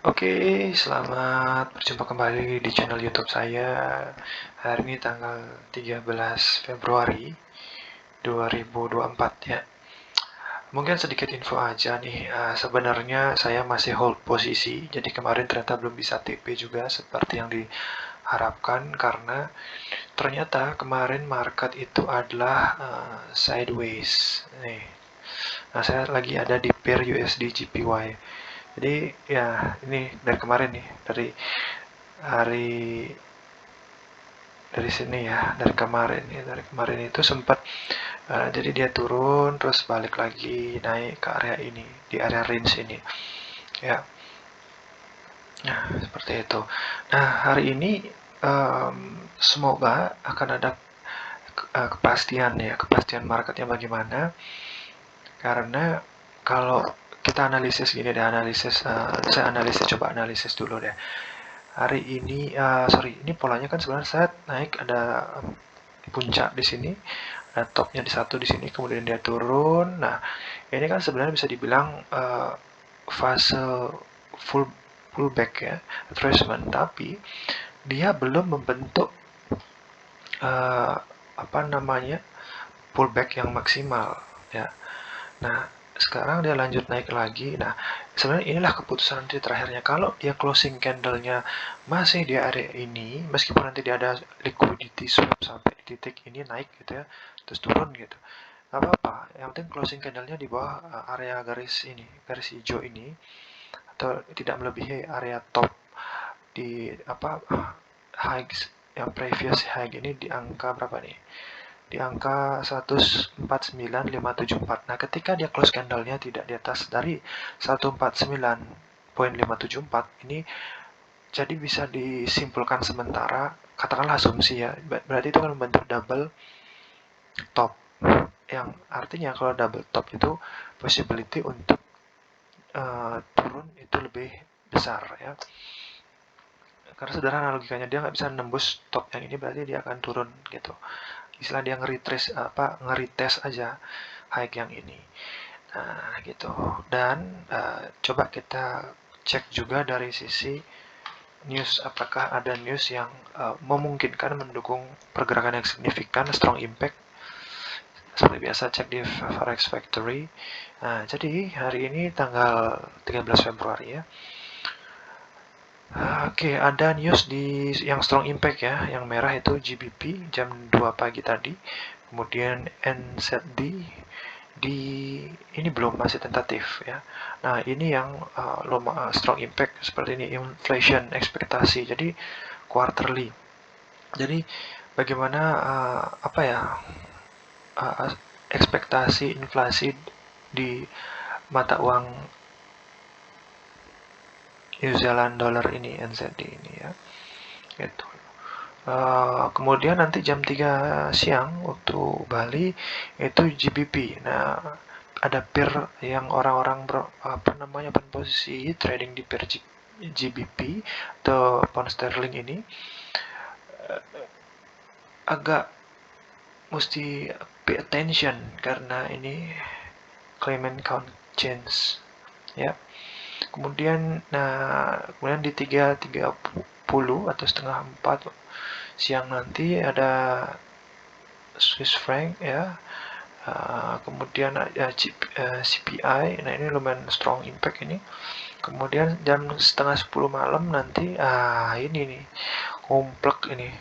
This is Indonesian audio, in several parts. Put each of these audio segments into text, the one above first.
Oke, selamat berjumpa kembali di channel YouTube saya. Hari ini tanggal 13 Februari 2024 ya. Mungkin sedikit info aja nih. Sebenarnya saya masih hold posisi. Jadi kemarin ternyata belum bisa TP juga seperti yang diharapkan karena ternyata kemarin market itu adalah sideways. Nih. Nah, saya lagi ada di pair USD JPY. Jadi ya ini dari kemarin nih, hari dari sini ya, dari kemarin itu sempat jadi dia turun terus balik lagi naik ke area ini, di area range ini ya. Nah, seperti itu. Nah, hari ini semoga akan ada kepastian ya, kepastian marketnya bagaimana, karena kalau kita analisis gini deh, coba analisis dulu deh. Hari ini, ini polanya kan sebenarnya saat naik ada puncak di sini, ada topnya di satu di sini, kemudian dia turun. Nah, ini kan sebenarnya bisa dibilang fase full pullback ya, retracement, tapi dia belum membentuk uh, apa namanya pullback yang maksimal ya. Nah, sekarang dia lanjut naik lagi. Nah, sebenarnya inilah keputusan nanti terakhirnya. Kalau dia closing candle-nya masih di area ini, meskipun nanti dia ada liquidity swap sampai di titik ini naik gitu ya, terus turun gitu, nggak apa-apa. Yang penting closing candle-nya di bawah area garis ini, garis hijau ini, atau tidak melebihi area top di high yang previous high ini di angka berapa nih? Di angka 149.574. Nah, ketika dia close candle-nya tidak di atas dari 149.574 ini, jadi bisa disimpulkan sementara, katakanlah asumsi ya, berarti itu kan membentuk double top, yang artinya kalau double top itu possibility untuk turun itu lebih besar ya. Karena sederhana logikanya, dia nggak bisa nembus top yang ini, berarti dia akan turun gitu. Istilah dia ngerites aja high yang ini. Nah, gitu. Dan coba kita cek juga dari sisi news, apakah ada news yang memungkinkan mendukung pergerakan yang signifikan, strong impact. Seperti biasa cek di Forex Factory. Nah, jadi hari ini tanggal 13 Februari ya. Oke, ada news di yang strong impact ya, yang merah itu GBP jam 2 pagi tadi. Kemudian NZD di ini belum, masih tentatif ya. Nah, ini yang strong impact seperti ini, inflation ekspektasi. Jadi quarterly. Jadi bagaimana ekspektasi inflasi di mata uang New Zealand dollar ini, NZD ini ya. Gitu. Kemudian nanti jam 3 siang waktu Bali itu GBP. Nah, ada pair yang orang-orang berposisi trading di pair GBP atau pound sterling ini agak mesti pay attention karena ini claimant count change ya. Kemudian di 3.30 atau setengah 4 siang nanti ada Swiss franc ya. Kemudian ada CPI. Nah, ini lumayan strong impact ini. Kemudian jam setengah 10 malam nanti ini nih komplek ini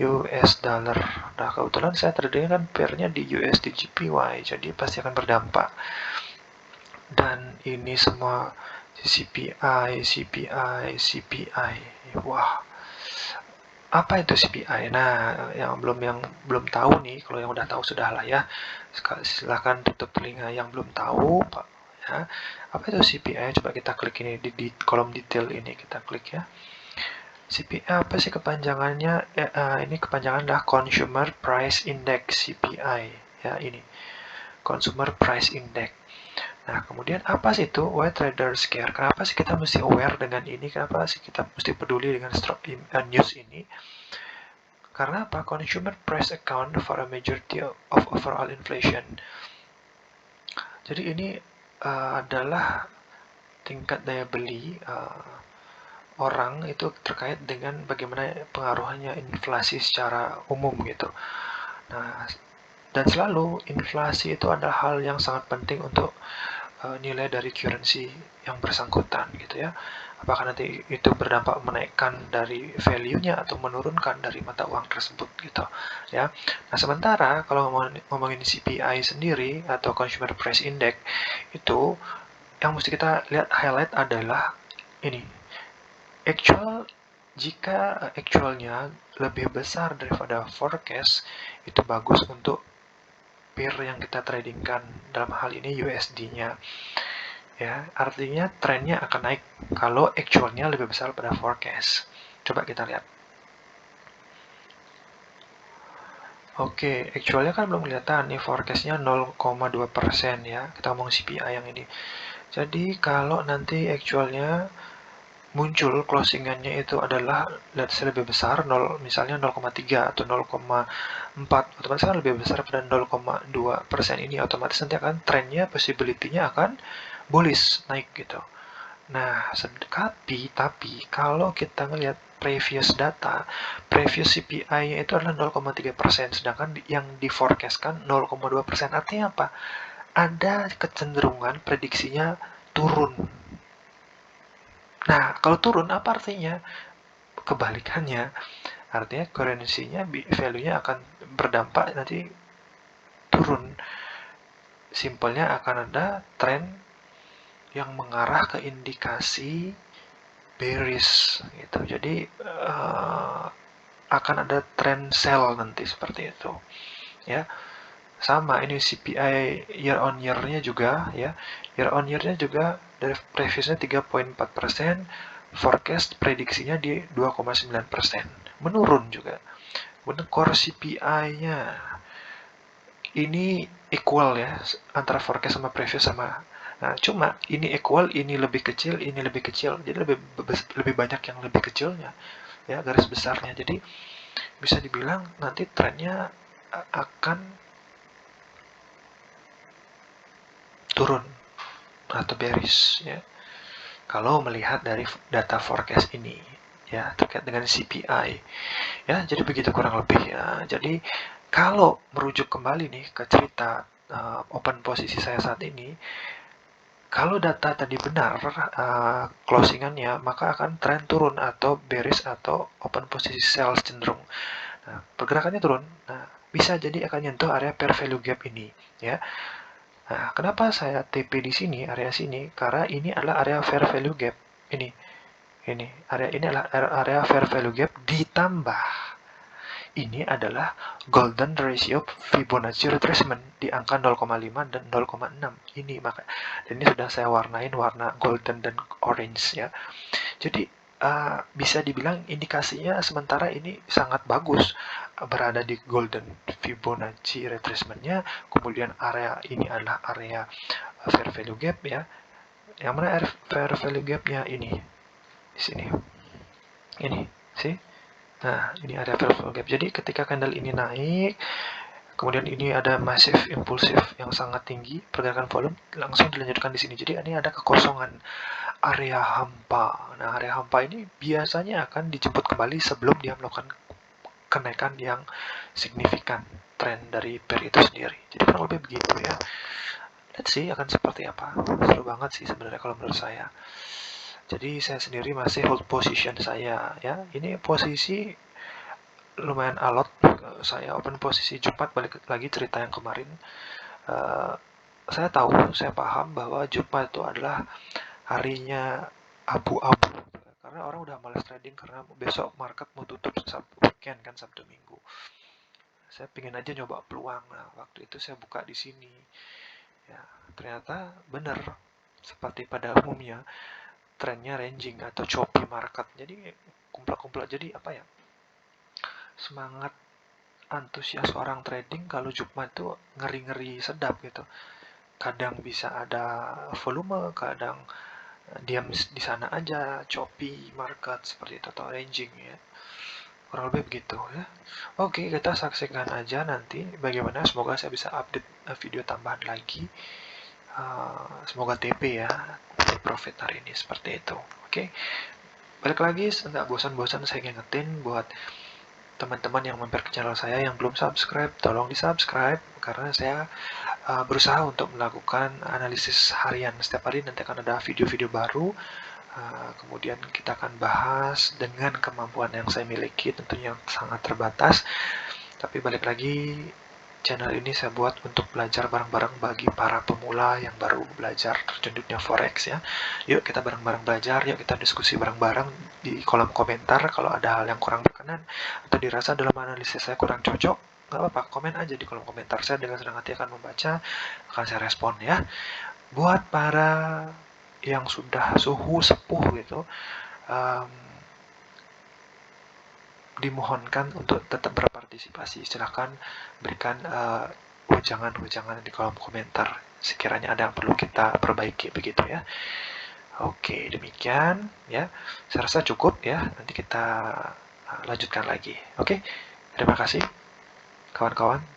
US dollar. Nah, kebetulan saya tradingnya kan pairnya di USD JPY, jadi pasti akan berdampak. Dan ini semua CPI. Wah, apa itu CPI? Nah, yang belum tahu nih, kalau yang udah tahu sudahlah ya. Silahkan tutup telinga yang belum tahu, Pak. Ya, apa itu CPI? Coba kita klik ini di kolom detail ini, kita klik ya. CPI apa sih kepanjangannya? Ini kepanjangan adalah Consumer Price Index, CPI. Ya, ini Consumer Price Index. Nah, kemudian apa sih itu why traders care? Kenapa sih kita mesti aware dengan ini? Kenapa sih kita mesti peduli dengan news ini? Karena apa? Consumer price account for a majority of overall inflation. Jadi ini adalah tingkat daya beli orang itu terkait dengan bagaimana pengaruhnya inflasi secara umum gitu. Nah, dan selalu inflasi itu adalah hal yang sangat penting untuk nilai dari currency yang bersangkutan gitu ya. Apakah nanti itu berdampak menaikkan dari value-nya atau menurunkan dari mata uang tersebut gitu ya. Nah, sementara kalau ngomongin CPI sendiri atau Consumer Price Index itu yang mesti kita lihat highlight adalah ini. Jika actualnya lebih besar daripada forecast, itu bagus untuk pair yang kita tradingkan, dalam hal ini USD-nya. Ya, artinya trennya akan naik kalau actualnya lebih besar pada forecast. Coba kita lihat. Oke, actualnya kan belum kelihatan nih, forecastnya 0,2% ya. Kita ngomong CPI yang ini. Jadi kalau nanti actualnya muncul closingannya itu adalah let's say lebih besar, misalnya 0,3 atau 0,4, otomatis kan lebih besar pada 0,2% ini, otomatis nanti akan trennya, possibility-nya akan bullish, naik gitu. Nah, tapi kalau kita ngelihat previous data, previous CPI-nya itu adalah 0,3%, sedangkan yang di forecast-kan 0,2%. Artinya apa? Ada kecenderungan prediksinya turun. Nah, kalau turun apa artinya? Kebalikannya, artinya currency-nya, value-nya akan berdampak nanti turun. Simpelnya akan ada tren yang mengarah ke indikasi bearish gitu. Jadi akan ada tren sell nanti seperti itu. Ya. Sama ini CPI year on year-nya juga ya. Year on year-nya juga dari previousnya 3,4%, forecast prediksinya di 2,9%. Menurun juga. Kemudian core CPI-nya ini equal ya, antara forecast sama previous sama. Nah, cuma ini equal, ini lebih kecil, ini lebih kecil. Jadi lebih banyak yang lebih kecilnya ya, garis besarnya. Jadi bisa dibilang nanti trennya akan turun atau bearish ya. Kalau melihat dari data forecast ini ya, terkait dengan CPI ya, jadi begitu kurang lebih ya. Jadi kalau merujuk kembali nih ke cerita open posisi saya saat ini, kalau data tadi benar closingannya, maka akan tren turun atau bearish atau open posisi sell cenderung. Nah, pergerakannya turun. Nah, bisa jadi akan nyentuh area fair value gap ini ya. Nah, kenapa saya TP di sini, area sini? Karena ini adalah area fair value gap. Ini adalah area fair value gap ditambah. Ini adalah golden ratio Fibonacci retracement di angka 0,5 dan 0,6. Ini maka, dan ini sudah saya warnain warna golden dan orange ya. Jadi bisa dibilang indikasinya sementara ini sangat bagus, berada di golden Fibonacci retracement-nya. Kemudian area ini adalah area fair value gap ya. Yang mana fair value gap-nya ini di sini. Ini, sih. Nah, ini area fair value gap. Jadi ketika candle ini naik, kemudian ini ada massive impulsif yang sangat tinggi, pergerakan volume langsung dilanjutkan di sini. Jadi ini ada kekosongan area hampa. Nah, area hampa ini biasanya akan dijemput kembali sebelum dia melakukan kenaikan yang signifikan tren dari pair itu sendiri. Jadi kurang lebih begitu ya. Let's see akan seperti apa. Seru banget sih sebenarnya kalau menurut saya. Jadi saya sendiri masih hold position saya ya. Ini posisi lumayan alot. Saya open posisi Jumat, balik lagi cerita yang kemarin. Saya tahu, saya paham bahwa Jumat itu adalah harinya abu-abu, karena orang udah malas trading karena besok market mau tutup weekend kan, Sabtu Minggu. Saya pengen aja nyoba peluang. Nah, waktu itu saya buka di sini ya, ternyata benar seperti pada umumnya trennya ranging atau choppy market. Jadi kumplak-kumplak, jadi apa ya, semangat antusias orang trading kalau Jumat itu ngeri-ngeri sedap gitu. Kadang bisa ada volume, kadang diam di sana aja, choppy market seperti itu atau ranging ya. Kurang lebih begitu ya. Oke, kita saksikan aja nanti bagaimana. Semoga saya bisa update video tambahan lagi. Semoga TP ya, take profit hari ini seperti itu. Oke. Balik lagi, nggak bosan-bosan saya ngingetin buat teman-teman yang mampir ke channel saya yang belum subscribe, tolong di subscribe karena saya berusaha untuk melakukan analisis harian. Setiap hari nanti akan ada video-video baru. Kemudian kita akan bahas dengan kemampuan yang saya miliki, tentunya sangat terbatas. Tapi balik lagi, channel ini saya buat untuk belajar bareng-bareng bagi para pemula yang baru belajar terjun dunia forex ya. Yuk kita bareng-bareng belajar, yuk kita diskusi bareng-bareng di kolom komentar kalau ada hal yang kurang berkenan atau dirasa dalam analisis saya kurang cocok, nggak apa-apa, komen aja di kolom komentar. Saya dengan senang hati akan membaca, akan saya respon ya. Buat para yang sudah suhu sepuh gitu, um, dimohonkan untuk tetap berpartisipasi. Silahkan berikan wejangan-wejangan di kolom komentar. Sekiranya ada yang perlu kita perbaiki begitu ya. Oke, demikian ya. Saya rasa cukup ya. Nanti kita lanjutkan lagi. Oke, terima kasih kawan-kawan.